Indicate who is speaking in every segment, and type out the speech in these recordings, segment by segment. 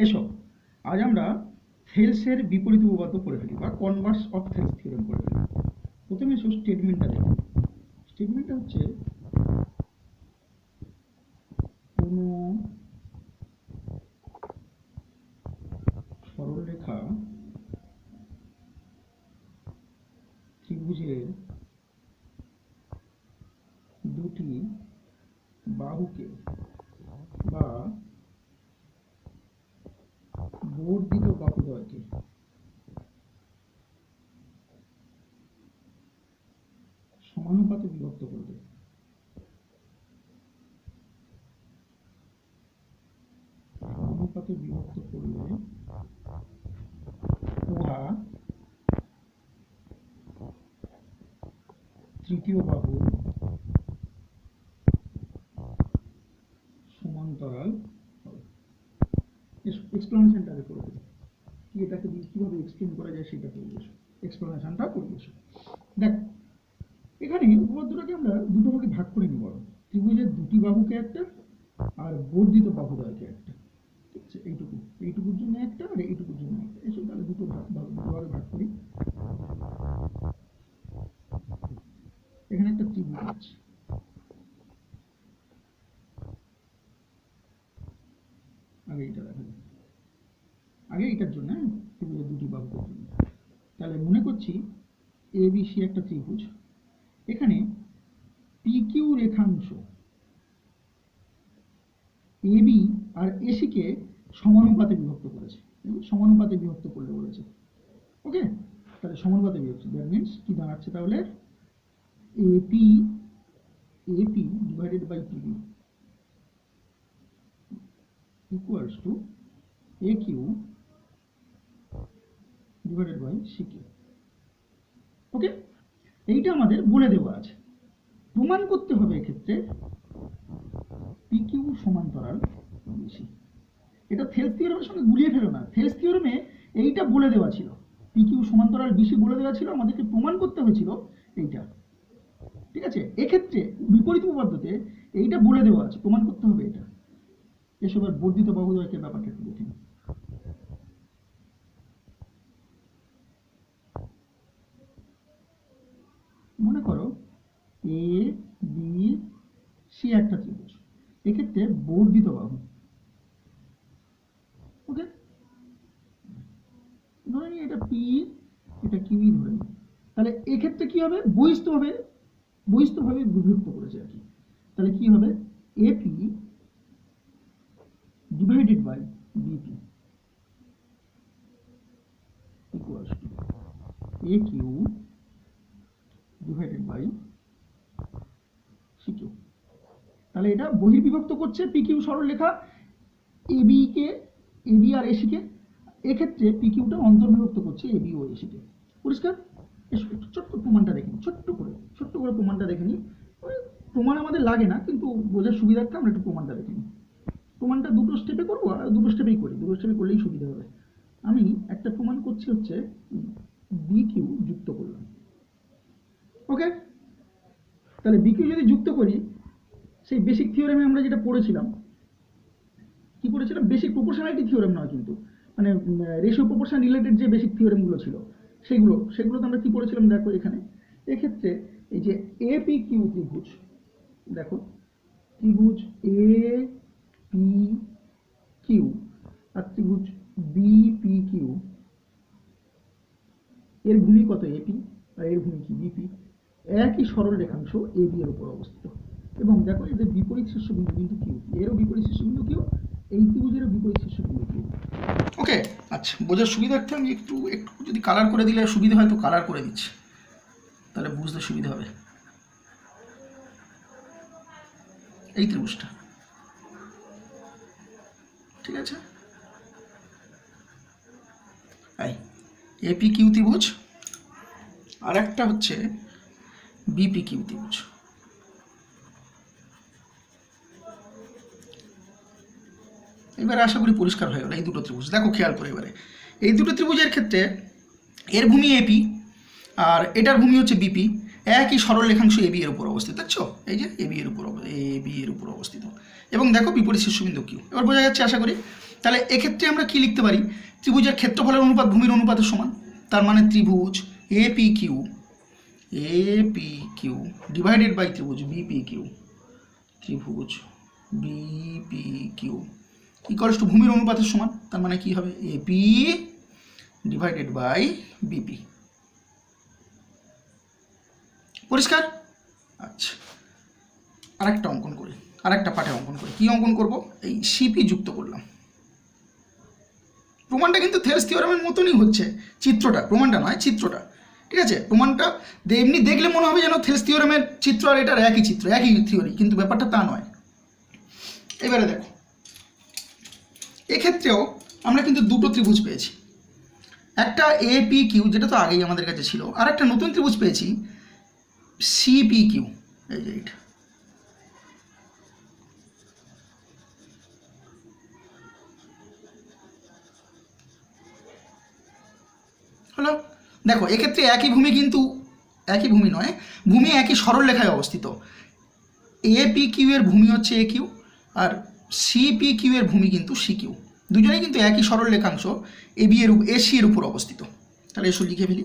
Speaker 1: এসো আজ আমরা থেলসের বিপরীত উপপাদ্য করে ফেলি বা কনভার্স অফ থেলস থিওরেম করে ফেলি। প্রথমে এসো স্টেটমেন্টটা দেখো। স্টেটমেন্টটা হচ্ছে কোনো সরলরেখা ত্রিভুজের দুটি বাহুকে বা বর্ধিত বাহুদ্বয়কে সমানুপাতে বিভক্ত করবে। সমানুপাতে বিভক্ত করলে উহা তৃতীয় বাহুর সমান্তরাল হবে। এক্সপ্লেনেশনটা আগে করে দেবো, কি এটাকে কিভাবে এক্সপ্লেন করা যায় সেটা করবো, এক্সপ্লেনেশনটা করবো। দেখ এখানে উপপাদ্যটাকে আমরা দুটো ভাগে ভাগ করে নিব। ত্রিভুজের দুটি বাহুকে একটা আর বর্ধিত বাহুদ্বয়কে একটা, ঠিক আছে? এইটুকুর জন্য একটা আর এইটুকুর জন্য একটা। এসব তাহলে দুটো ভাগে ভাগ করি। এখানে একটা ত্রিভুজ আছে, আগে এটা দেখা যায়, আগে এটার জন্য ত্রিভুজের দুটি বাহুকের জন্য। তাহলে মনে করছি এবিসি একটা ত্রিভুজ, এখানে পিকিউ রেখাংশ এবি আর এসিকে সমানুপাতে বিভক্ত করেছে, সমানুপাতে বিভক্ত করলে বলেছে। ওকে, তাহলে সমানুপাতে বিভক্ত, দ্যাট মিনস কি দাঁড়াচ্ছে তাহলে AP divided by PB equals to A Q divided by C Q. Okay, এইটা আমাদের বলে দেওয়া আছে। প্রমাণ করতে হবে এক্ষেত্রে পি কিউ সমান্তরাল বিসি। এটা থেলস থিওরেমের সঙ্গে গুলিয়ে ফেলো না। থেলস থিওরেমে এইটা বলে দেওয়া ছিল, পি কিউ সমান্তরাল বিসি বলে দেওয়া ছিল, আমাদেরকে প্রমাণ করতে হয়েছিল এইটা, ঠিক আছে? এক্ষেত্রে বিপরীত উপপাদ্যতে এইটা বলে দেওয়া আছে, প্রমাণ করতে হবে এটা। এসবের বর্ধিত বাহুদ্বয়কের ব্যাপারটা একটু দেখে নিই। মনে করো এ বি সি একটা ত্রিভুজ, এক্ষেত্রে বর্ধিত বাহু, ওকে, ধরে নিই এটা পি এটা কিউই ধরে নিই। তাহলে এক্ষেত্রে কি হবে, বহিস্থভাবে বিভক্ত করেছে আর কি। তাহলে কি হবে AP divided by BP equals to A Q divided by C Q. তাহলে এটা বহির্বিভক্ত করছে পি কিউ সরলরেখা এবি আর এসিকে। এক্ষেত্রে পি কিউটা অন্তর্বিভক্ত করছে এবি ও এসিকে। পরিষ্কার? একটু ছোট্ট প্রমাণটা দেখে নিই, ছোট্ট করে প্রমাণটা দেখে নিই। প্রমাণ আমাদের লাগে না, কিন্তু বোঝার সুবিধার্থে আমরা একটু প্রমাণটা দেখে নিই। প্রমাণটা দুটো স্টেপে করবো, আর দুটো স্টেপেই করি, দুটো স্টেপে করলেই সুবিধা হবে। আমি একটা প্রমাণ করছি হচ্ছে বি কিউ যুক্ত করলাম। ওকে, তাহলে বি কিউ যদি যুক্ত করি, সেই বেসিক থিওরেমে আমরা যেটা পড়েছিলাম, কি পড়েছিলাম? বেসিক প্রপোর্শনালিটি থিওরেম নয়, কিন্তু মানে রেশিও প্রপোর্শন রিলেটেড যে বেসিক থিওরেমগুলো ছিল সেগুলোতে আমরা কি পড়েছিলাম দেখো এখানে। এক্ষেত্রে এই যে এ পি কিউ ত্রিভুজ, দেখো ত্রিভুজ এ পি কিউ আর ত্রিভুজ বি পি কিউ, এর ভূমি কত এপি আর এর ভূমি কি বিপি, একই সরল রেখাংশ এ বি এর উপর অবস্থিত। এবং দেখো এদের বিপরীত শীর্ষবিন্দু কিন্তু কিউ, এরও বিপরীত শীর্ষবিন্দু কিউ, এই ত্রিভুজেরও বিপরীত শীর্ষবিন্দু কিউ। ওকে, আচ্ছা, বোঝার সুবিধার্থে আমি একটু যদি কালার করে দিলে সুবিধা হয় তো কালার করে দিচ্ছি, তাহলে বুঝতে সুবিধা হবে। এই ত্রিভুজটা, ঠিক আছে, এপি কিউ ত্রিভুজ, আর একটা হচ্ছে বিপি কিউ ত্রিভুজ। এবারে আশা করি পরিষ্কার হয়ে গেল এই দুটো ত্রিভুজ। দেখো খেয়াল করে, এবারে এই দুটো ত্রিভুজের ক্ষেত্রে এর ভূমি এপি আর এটার ভূমি হচ্ছে বিপি, একই সরল রেখাংশ এবি এর উপর অবস্থিত। দেখছো এই যে এবি এর উপর অবস্থিত, এবং দেখো বিপরীত শীর্ষবিন্দু কিউ। এবার বোঝা যাচ্ছে আশা করি। তাহলে এক্ষেত্রে আমরা কি লিখতে পারি, ত্রিভুজের ক্ষেত্রফলের অনুপাত ভূমির অনুপাতের সমান। তার মানে ত্রিভুজ এপিকিউ ডিভাইডেড বাই ত্রিভুজ বিপিকিউ, ত্রিভুজ বিপিকিউ ইকুয়ালস টু ভূমির অনুপাতের সমান। তার মানে কি হবে, এপি ডিভাইডেড বাই বিপি। পরিষ্কার? আচ্ছা, আরেকটা অঙ্কন করি, আরেকটা পাঠে অঙ্কন করি। কি অঙ্কন করব, এই সিপি যুক্ত করলাম। প্রমাণটা কিন্তু থেলস থিওরামের মতনই হচ্ছে, চিত্রটা, প্রমাণটা নয়, চিত্রটা। ঠিক আছে, প্রমাণটা এমনি দেখলে মনে হবে যেন থেলস থিওরামের চিত্র আর এটার একই চিত্র, একই থিওরি, কিন্তু ব্যাপারটা তা নয়। এবারে দেখো, এক্ষেত্রেও আমরা কিন্তু দুটো ত্রিভুজ পেয়েছি, একটা এপি কিউ যেটা তো আগেই আমাদের কাছে ছিল, আর একটা নতুন ত্রিভুজ পেয়েছি সিপি কিউ, এই যে এটা। হলো, দেখো এক্ষেত্রে একই ভূমি, কিন্তু একই ভূমি নয়, ভূমি একই সরল রেখায় অবস্থিত। এপি কিউ এর ভূমি হচ্ছে এ কিউ, আর সিপি কিউ এর ভূমি কিন্তু সি কিউ। দুজনেই কিন্তু একই সরল রেখাংশ এবি এর এসি এর উপর অবস্থিত। তাহলে এসো লিখে ফেলি।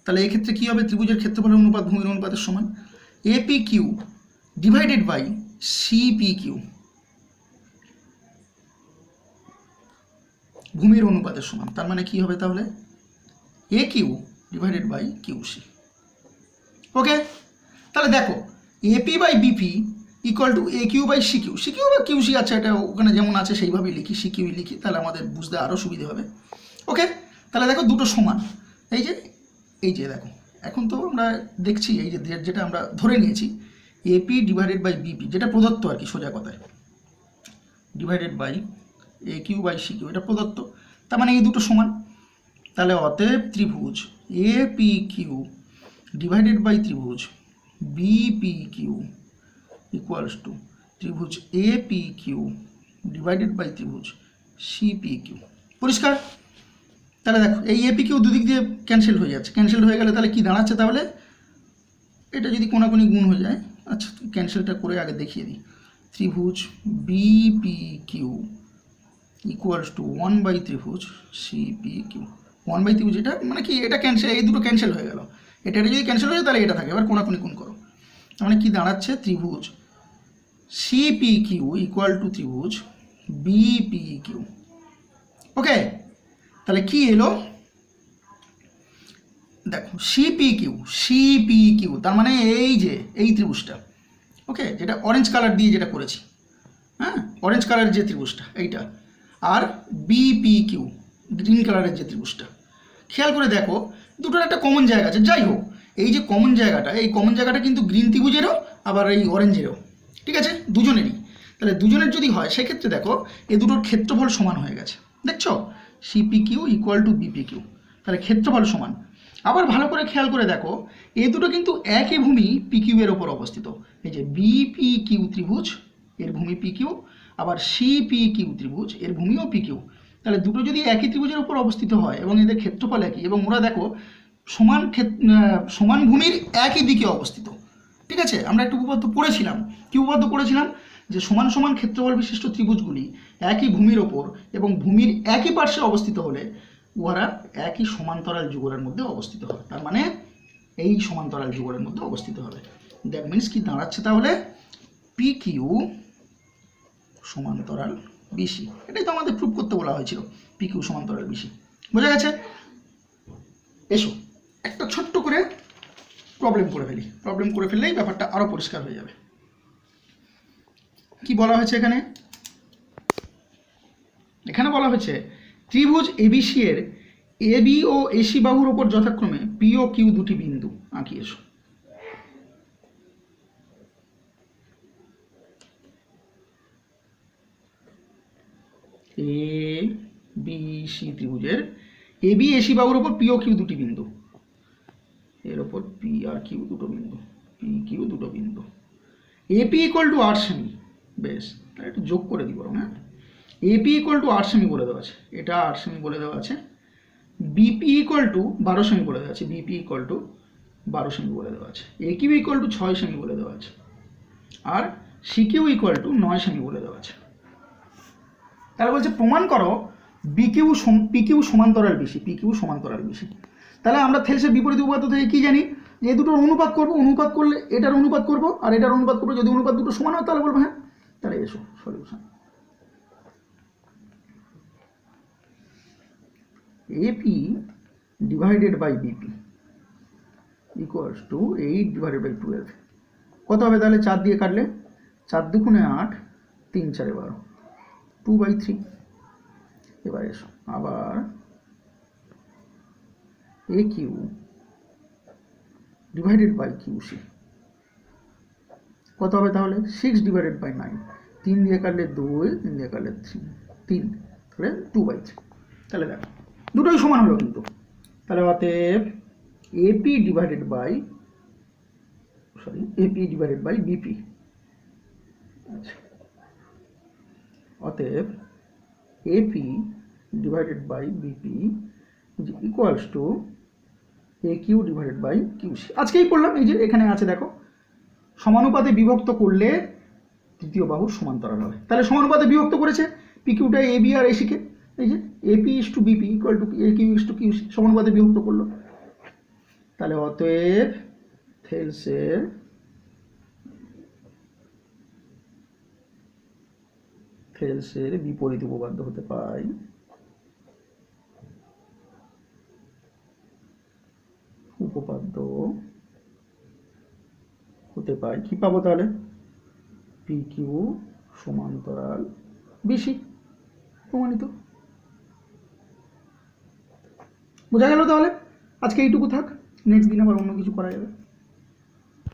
Speaker 1: তাহলে এক্ষেত্রে কী হবে, ত্রিভুজের ক্ষেত্রফলের অনুপাত ভূমির অনুপাতের সমান AP Q divided by CP Q, ভূমির অনুপাতের সমান। তার মানে কি হবে তাহলে, A Q divided by Q C. Okay, তাহলে দেখো AP by BP equal to A Q by C Q, C Q বা কিউ সি। আচ্ছা, এটা ওখানে যেমন আছে সেইভাবেই লিখি, সি কিউই লিখি, তাহলে আমাদের বুঝতে আরও সুবিধে হবে। ওকে, তাহলে দেখো দুটো সমান, এই যে দেখো, এখন তো আমরা দেখছি এই যে যেটা আমরা ধরে নিয়েছি এপি ডিভাইডেড বাই বিপি, যেটা প্রদত্ত আর কি, সোজা কথায়, divided by A Q by C Q, এটা প্রদত্ত। তার মানে এই দুটো সমান। তাহলে অতএব ত্রিভুজ এপি কিউ ডিভাইডেড বাই ত্রিভুজ বিপি কিউ ইকুয়ালস টু ত্রিভুজ এপি কিউ ডিভাইডেড বাই ত্রিভুজ সিপি কিউ। পরিষ্কার? তাহলে দেখো এই এপি কিউ দুদিক দিয়ে ক্যান্সেল হয়ে যাচ্ছে, ক্যান্সেল হয়ে গেলে তাহলে কি দাঁড়াচ্ছে, তাহলে এটা যদি কোনাকুনি গুণ হয়ে যায়, আচ্ছা ক্যান্সেলটা করে আগে দেখিয়ে দিই, ত্রিভুজ BP Q equals to 1 by ত্রিভুজ সিপি কিউ। 1 বাই ত্রিভুজ, এটা মানে কি, এটা ক্যান্সেল, এই দুটো ক্যান্সেল হয়ে গেল, এটা যদি ক্যান্সেল হয়ে যায় তাহলে এটা থাকে, এবার কোনাকুনি গুণ করো। তার মানে কি দাঁড়াচ্ছে, ত্রিভুজ সিপি কিউ ইকুয়াল টু ত্রিভুজ বিপি কিউ। ওকে, তাহলে কি এলো, দেখো সিপি কিউ, তার মানে এই যে এই ত্রিভুজটা, ওকে, যেটা অরেঞ্জ কালার দিয়ে যেটা করেছি, হ্যাঁ, অরেঞ্জ কালারের যে ত্রিভুজটা এইটা, আর বিপি কিউ গ্রিন কালারের যে ত্রিভুজটা। খেয়াল করে দেখো দুটোর একটা কমন জায়গা আছে। যাই হোক, এই যে কমন জায়গাটা, এই কমন জায়গাটা কিন্তু গ্রিন ত্রিভুজেরও আবার এই অরেঞ্জেরও, ঠিক আছে, দুজনেরই। তাহলে দুজনের যদি হয় সেক্ষেত্রে দেখো এই দুটোর ক্ষেত্রফল সমান হয়ে গেছে, দেখছো, CP Q equal to BP Q, তাহলে ক্ষেত্রফল সমান। আবার ভালো করে খেয়াল করে দেখো এই দুটো কিন্তু একই ভূমি পি কিউ এর ওপর অবস্থিত। এই যে বিপি কিউ ত্রিভুজ, এর ভূমি পি কিউ, আবার সিপি কিউ ত্রিভুজ, এর ভূমিও পি কিউ। তাহলে দুটো যদি একই ত্রিভুজের উপর অবস্থিত হয় এবং এদের ক্ষেত্রফল একই, এবং ওরা দেখো সমান ভূমির একই দিকে অবস্থিত, ঠিক আছে। আমরা একটু উপপাদ্য পড়েছিলাম, কি উপপাদ্য পড়েছিলাম, যে সমান সমান ক্ষেত্রফল বিশিষ্ট ত্রিভুজগুলি একই ভূমির ওপর এবং ভূমির একই পার্শ্বে অবস্থিত হলে উহারা একই সমান্তরাল যুগলের মধ্যে অবস্থিত হবে। তার মানে এই সমান্তরাল যুগলের মধ্যে অবস্থিত হবে। দ্যাট মিনস কি দাঁড়াচ্ছে তাহলে, পি কিউ সমান্তরাল বিসি। এটাই তো আমাদের প্রুফ করতে বলা হয়েছিল, পি কিউ সমান্তরাল বিসি। বোঝা গেছে? এসো একটা ছোট্ট করে প্রবলেম করে ফেলি, প্রবলেম করে ফেললেই ব্যাপারটা আরো পরিষ্কার হয়ে যাবে। কি বলা হয়েছে এখানে, এখানে বলা হয়েছে ত্রিভুজ এবিসি এর এবি ও এসি বাহুর উপর যথাক্রমে পি ও কিউ দুটি বিন্দু আঁকি। এসো এ বি সি ত্রিভুজের এবি এসি বাহুর উপর পি ও কিউ দুটি বিন্দু, এর উপর পি আর কিউ দুটো বিন্দু, পি কিউ দুটো বিন্দু। এপি ইকুয়াল টু 8 সেমি, বেশ তাহলে একটু যোগ করে দিই বরং, হ্যাঁ, এপি ইকুয়াল টু 8 সেমি বলে দেওয়া আছে, এটা 8 সেমি বলে দেওয়া আছে। বিপি ইকুয়াল টু 12 সেমি বলে দেওয়া আছে, বিপি ইকুয়াল টু 12 সেমি বলে দেওয়া আছে। এ কিউ ইকুয়াল টু 6 সেমি বলে দেওয়া আছে। আর সিকিউ ইকুয়াল টু 9 সেমি বলে দেওয়া আছে। তাহলে বলছে প্রমাণ করো পিকিউ সমান্তরাল বেশি, পিকিউ সমান্তরাল বেশি। তাহলে আমরা থেলসের বিপরীত উপপাদ্য থেকে কি জানি, যে এই দুটোর অনুপাত করব, অনুপাত করলে এটার অনুপাত করব আর এটার অনুপাত করব, যদি অনুপাত দুটো সমান হয় তাহলে বলবো হ্যাঁ। তাহলে এসো solution. AP divided by BP equals to 8 divided by 12। কত হবে তাহলে? 4 দিয়ে কাটলে 4 দুগুণে 8, 3 4 12, 2/3। এবার এসো আবার এ কিউ ডিভাইডেড বাই কিউসি কত হবে তাহলে? 6 ডিভাইডেড বাই 9, 3 দিয়ে কাটলে 2, 3 দিয়ে কাটলে 3, তাহলে 2/3। তাহলে দেখো দুটোই সমান হলো কিন্তু। তাহলে অতএব এপি ডিভাইডেড বাই বিপি, আচ্ছা, অতএব AP divided by BP equals to A Q divided by QC. আজকেই পড়লাম, এই যে এখানে আছে দেখো, সমানুপাতে বিভক্ত করলে তৃতীয় বাহুর সমান্তরাল হবে। তাহলে সমানুপাতে বিভক্ত করেছে পিকিউটা এ বি আর এসিকে, এই যে AP is to BP equal to A Q is to QC, সমানুপাতে বিভক্ত করলো। তাহলে অতএব থেলসের বিপরীত উপপাদ্য হতে পাই কি পাবো তাহলে? পি কিউ সমান্তরাল বেশি, প্রমাণিত। বোঝা গেল? তাহলে আজকে এইটুকু থাক, নেক্সট দিন আবার অন্য কিছু করা যাবে।